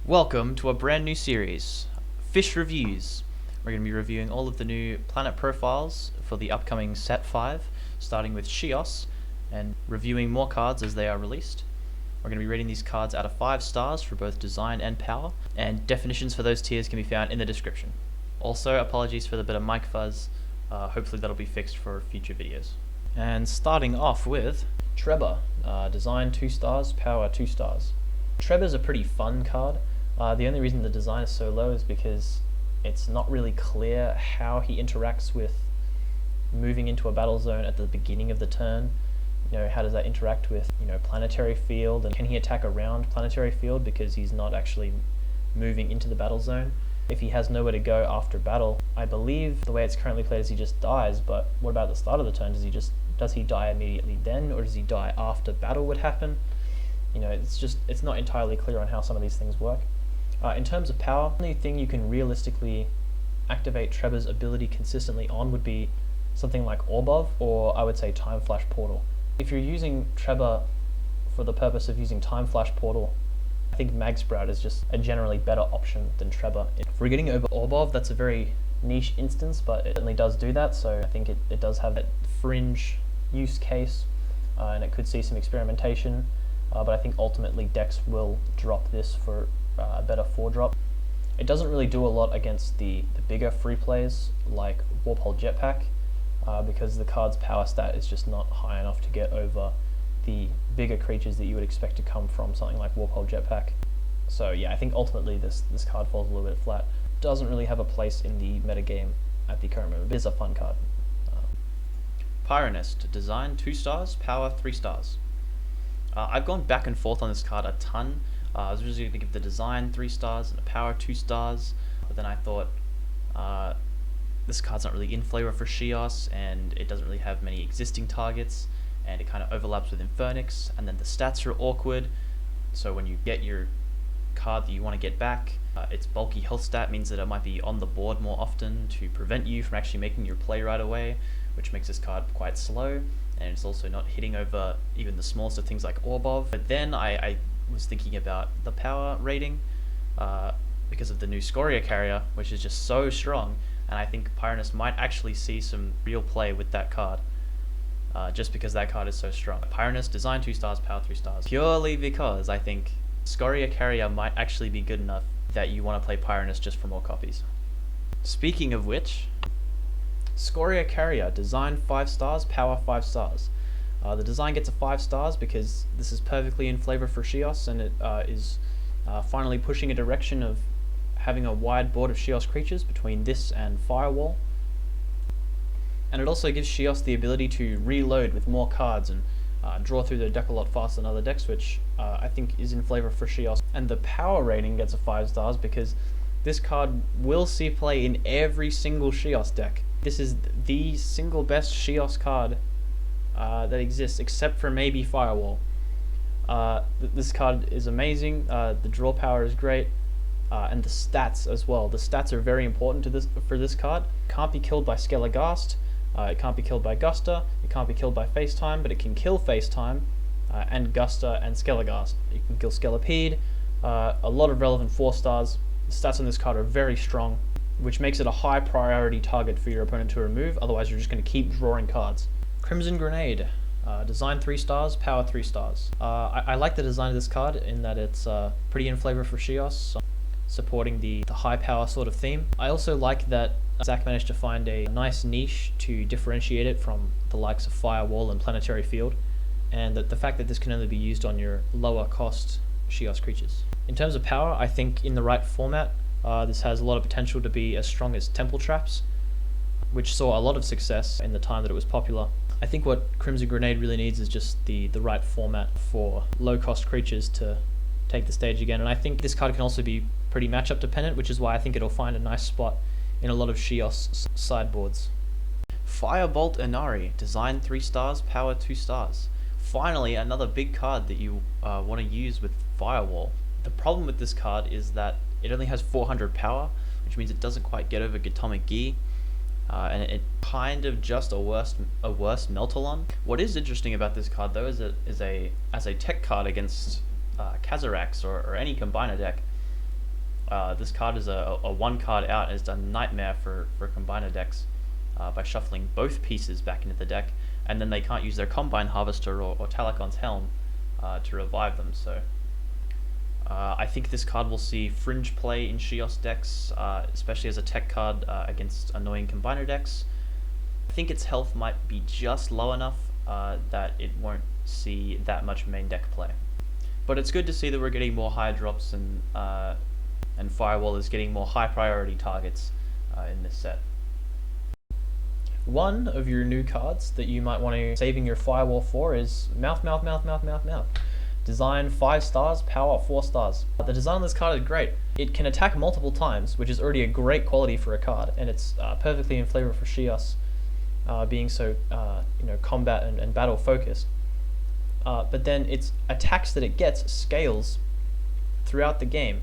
Welcome to a brand new series, Fish Reviews. We're going to be reviewing all of the new planet profiles for the upcoming Set 5, starting with Sheos, and reviewing more cards as they are released. We're going to be rating these cards out of 5 stars for both design and power, and definitions for those tiers can be found in the description. Also, apologies for the bit of mic fuzz, hopefully that'll be fixed for future videos. And starting off with Trebba, design 2 stars, power 2 stars. Trebba's a pretty fun card. The only reason the design is so low is because it's not really clear how he interacts with moving into a battle zone at the beginning of the turn. You know, how does that interact with, planetary field, and can he attack around planetary field because he's not actually moving into the battle zone? If he has nowhere to go after battle, I believe the way it's currently played is he just dies, but what about the start of the turn? Does he die immediately then, or does he die after battle would happen? It's not entirely clear on how some of these things work. In terms of power, the only thing you can realistically activate Trebba's ability consistently on would be something like Orbov, or I would say Time Flash Portal. If you're using Trebba for the purpose of using Time Flash Portal, I think Mag Sprout is just a generally better option than Trebba. If we're getting over Orbov, that's a very niche instance, but it certainly does do that, so I think it does have that fringe use case, and it could see some experimentation, but I think ultimately decks will drop this for a better 4-drop. It doesn't really do a lot against the bigger free plays like Warpole Jetpack, because the card's power stat is just not high enough to get over the bigger creatures that you would expect to come from something like Warpole Jetpack. So yeah, I think ultimately this card falls a little bit flat. Doesn't really have a place in the metagame at the current moment. It is a fun card. Pyronist, design 2 stars, power 3 stars. I've gone back and forth on this card a ton. I was originally going to give the design 3 stars and the power 2 stars, but then I thought this card's not really in flavor for Sheos, and it doesn't really have many existing targets, and it kind of overlaps with Infernix, and then the stats are awkward, so when you get your card that you want to get back, its bulky health stat means that it might be on the board more often to prevent you from actually making your play right away, which makes this card quite slow, and it's also not hitting over even the smallest of things like Orbov. But then I was thinking about the power rating because of the new Scoria Carrier, which is just so strong, and I think Pyronist might actually see some real play with that card, just because that card is so strong. Pyronist, design 2 stars, power 3 stars, purely because I think Scoria Carrier might actually be good enough that you want to play Pyronist just for more copies. Speaking of which, Scoria Carrier, design 5 stars, power 5 stars. The design gets a 5 stars because this is perfectly in flavor for Sheos, and it is finally pushing a direction of having a wide board of Sheos creatures between this and Firewall. And it also gives Sheos the ability to reload with more cards and draw through their deck a lot faster than other decks, which I think is in flavor for Sheos. And the power rating gets a 5 stars because this card will see play in every single Sheos deck. This is the single best Sheos card that exists, except for maybe Firewall. This card is amazing, the draw power is great, and the stats as well. The stats are very important for this card. It can't be killed by Skelligast, it can't be killed by Gusta, it can't be killed by FaceTime, but it can kill FaceTime, and Gusta and Skelligast. It can kill Skelipede, a lot of relevant 4 stars. The stats on this card are very strong, which makes it a high priority target for your opponent to remove, otherwise you're just going to keep drawing cards. Crimson Grenade, design 3 stars, power 3 stars. I like the design of this card in that it's pretty in flavor for Sheos, supporting the high power sort of theme. I also like that Zach managed to find a nice niche to differentiate it from the likes of Firewall and Planetary Field, and that the fact that this can only be used on your lower cost Sheos creatures. In terms of power, I think in the right format, this has a lot of potential to be as strong as Temple Traps, which saw a lot of success in the time that it was popular. I think what Crimson Grenade really needs is just the right format for low-cost creatures to take the stage again, and I think this card can also be pretty matchup dependent, which is why I think it'll find a nice spot in a lot of Sheos sideboards. Firebolt Inari, design 3 stars, power 2 stars. Finally, another big card that you want to use with Firewall. The problem with this card is that it only has 400 power, which means it doesn't quite get over Gatomic Gi, and it kind of just a worse Meltalon. What is interesting about this card though is as a tech card against Kazarax or any combiner deck, This card is a one card out, and it's a nightmare for combiner decks by shuffling both pieces back into the deck, and then they can't use their Combine Harvester or Talakon's Helm to revive them. So I think this card will see fringe play in Sheos decks, especially as a tech card against annoying combiner decks. I think its health might be just low enough that it won't see that much main deck play. But it's good to see that we're getting more high drops, and Firewall is getting more high priority targets in this set. One of your new cards that you might want to saving your Firewall for is MouthMouthMouthMouthMouthMou. Design 5 stars, power 4 stars. The design on this card is great. It can attack multiple times, which is already a great quality for a card, and it's perfectly in flavor for Sheos, being so combat and battle focused. But then its attacks that it gets scales throughout the game,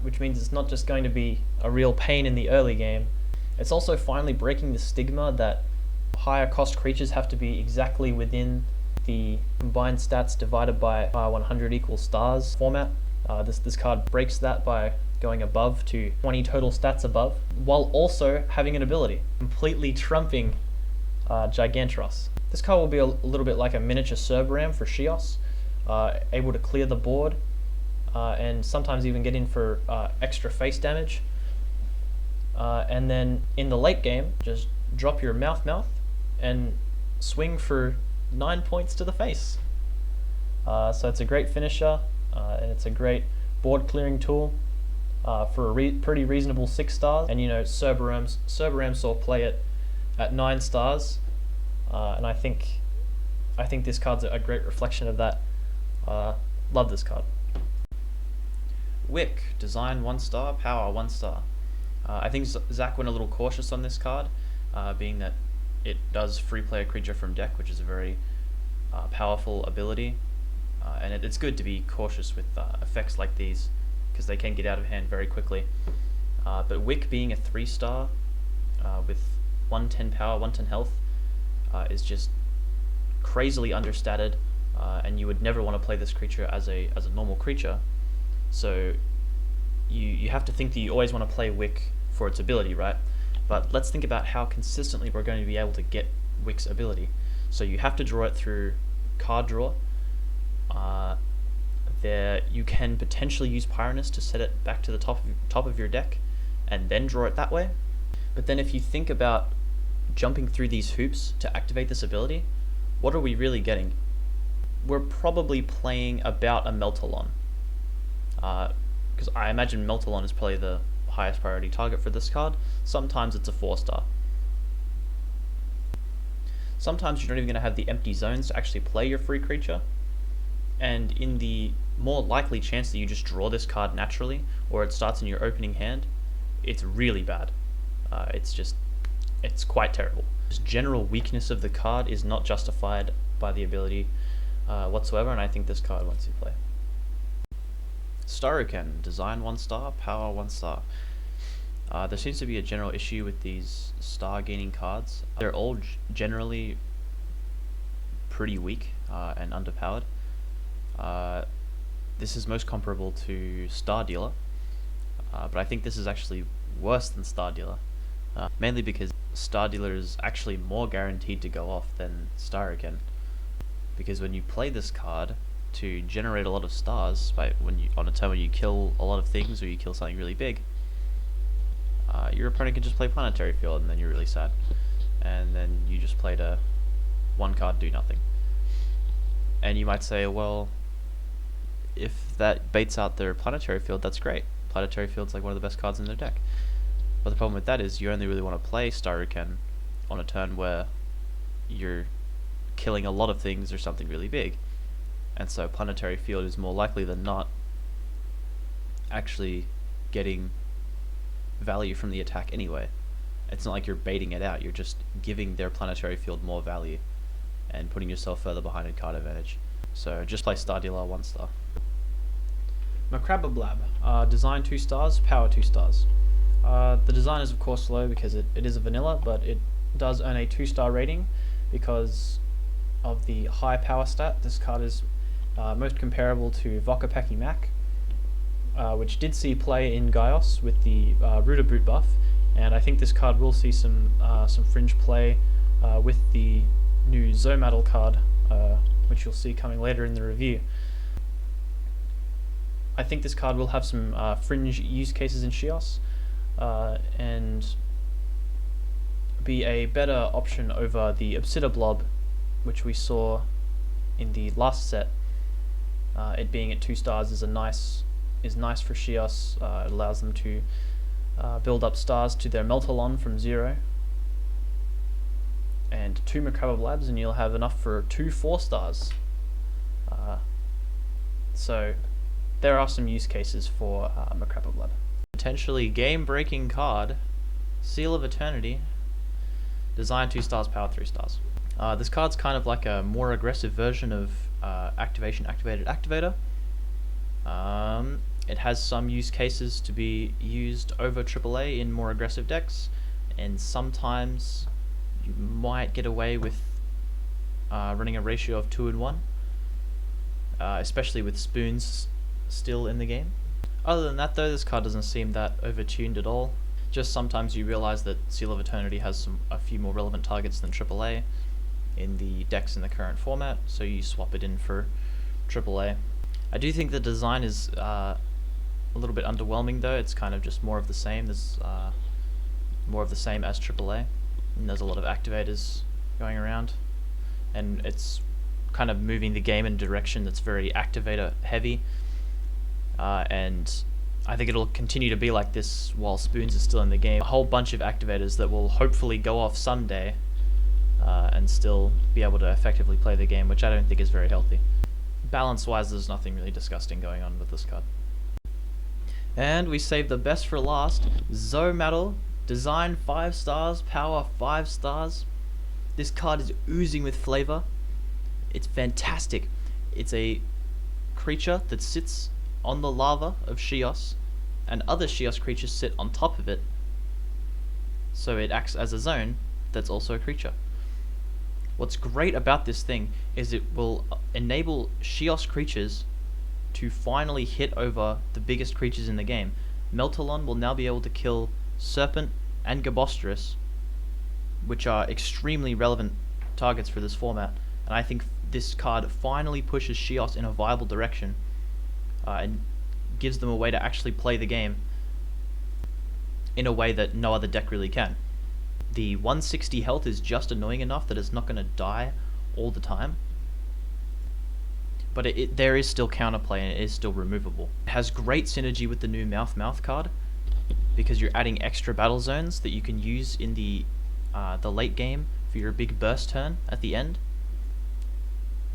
which means it's not just going to be a real pain in the early game. It's also finally breaking the stigma that higher cost creatures have to be exactly within the combined stats divided by 100 equal stars format. This card breaks that by going above to 20 total stats above, while also having an ability, completely trumping Gigantros. This card will be a little bit like a miniature Cerberam for Sheos, able to clear the board, and sometimes even get in for extra face damage. And then in the late game, just drop your Mouth and swing for 9 points to the face. So it's a great finisher, and it's a great board clearing tool for a pretty reasonable 6 stars. And Cerberam saw play it at 9 stars, and I think this card's a great reflection of that. Love this card. Wick, design 1 star, power 1 star. I think Zach went a little cautious on this card, being that it does free play a creature from deck, which is a very powerful ability, and it's good to be cautious with effects like these, because they can get out of hand very quickly. But Wick being a 3 star with 110 power, 110 health is just crazily understated, and you would never want to play this creature as a normal creature. So you have to think that you always want to play Wick for its ability, right? But let's think about how consistently we're going to be able to get Wick's ability. So you have to draw it through card draw. There you can potentially use Pyronist to set it back to the top of your deck, and then draw it that way. But then if you think about jumping through these hoops to activate this ability, what are we really getting? We're probably playing about a Meltalon. Because I imagine Meltalon is probably the highest priority target for this card. Sometimes it's a 4 star. Sometimes you're not even going to have the empty zones to actually play your free creature, and in the more likely chance that you just draw this card naturally, or it starts in your opening hand, it's really bad. It's quite terrible. This general weakness of the card is not justified by the ability whatsoever, and I think this card wants to play. Staruken, design 1 star, power 1 star. There seems to be a general issue with these star gaining cards. They're all generally pretty weak and underpowered. This is most comparable to Star Dealer, but I think this is actually worse than Star Dealer, mainly because Star Dealer is actually more guaranteed to go off than Staruken, because when you play this card to generate a lot of stars on a turn when you kill a lot of things or you kill something really big, your opponent can just play Planetary Field, and then you're really sad, and then you just played a 1 card do nothing. And you might say, well, if that baits out their Planetary Field, that's great. Planetary Field's like one of the best cards in their deck. But the problem with that is you only really want to play Staruken on a turn where you're killing a lot of things or something really big. And so Planetary Field is more likely than not actually getting value from the attack anyway. It's not like you're baiting it out, you're just giving their Planetary Field more value and putting yourself further behind in card advantage. So just play Star Dealer 1 star. Macrabablab, design 2 stars, power 2 stars. The design is of course low because it is a vanilla, but it does earn a 2 star rating because of the high power stat. This card is most comparable to Vokapeki Mac, which did see play in Gaios with the Rooter Boot buff, and I think this card will see some fringe play with the new Zomatle card, which you'll see coming later in the review. I think this card will have some fringe use cases in Sheos, and be a better option over the Abusable, which we saw in the last set. It being at 2 stars is nice for Sheos. It allows them to build up stars to their Meltalon from 0, and 2 Macrabablabs, and you'll have enough for 2 4-stars. So there are some use cases for Macrabablab. Potentially game-breaking card, Seal of Eternity. Design 2 stars, power 3 stars. This card's kind of like a more aggressive version of Activation Activated Activator. It has some use cases to be used over AAA in more aggressive decks, and sometimes you might get away with running a ratio of 2 and 1, especially with spoons still in the game. Other than that though, this card doesn't seem that overtuned at all. Just sometimes you realize that Seal of Eternity has a few more relevant targets than AAA in the decks in the current format, so you swap it in for AAA. I do think the design is a little bit underwhelming though. It's kind of just more of the same. There's more of the same as AAA, and there's a lot of activators going around, and it's kind of moving the game in a direction that's very activator heavy, and I think it'll continue to be like this while Spoons is still in the game. A whole bunch of activators that will hopefully go off someday and still be able to effectively play the game, which I don't think is very healthy. Balance-wise, there's nothing really disgusting going on with this card. And we saved the best for last. Zomatle, design 5 stars, power 5 stars. This card is oozing with flavor. It's fantastic. It's a creature that sits on the lava of Sheos, and other Sheos creatures sit on top of it, so it acts as a zone that's also a creature. What's great about this thing is it will enable Sheos creatures to finally hit over the biggest creatures in the game. Meltalon will now be able to kill Serpent and Gabosterus, which are extremely relevant targets for this format, and I think this card finally pushes Sheos in a viable direction, and gives them a way to actually play the game in a way that no other deck really can. The 160 health is just annoying enough that it's not going to die all the time, but there is still counterplay and it is still removable. It has great synergy with the new MouthMouth card, because you're adding extra battle zones that you can use in the late game for your big burst turn at the end.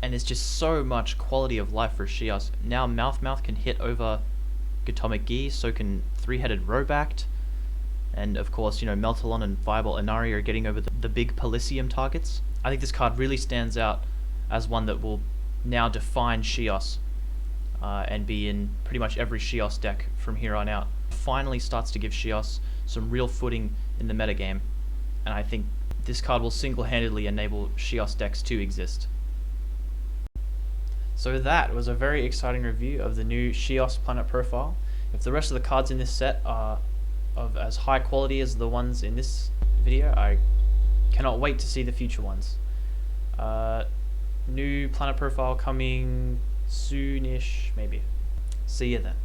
And it's just so much quality of life for Sheos. Now MouthMouth can hit over Atomic Gi, so can 3-headed Robact, and of course, you know, Meltalon and Firebolt Inari are getting over the big Palicium targets. I think this card really stands out as one that will now define Sheos, and be in pretty much every Sheos deck from here on out. Finally starts to give Sheos some real footing in the metagame, and I think this card will single-handedly enable Sheos decks to exist. So that was a very exciting review of the new Sheos planet profile. If the rest of the cards in this set are of as high quality as the ones in this video, I cannot wait to see the future ones. New planet profile coming soonish, maybe. See you then.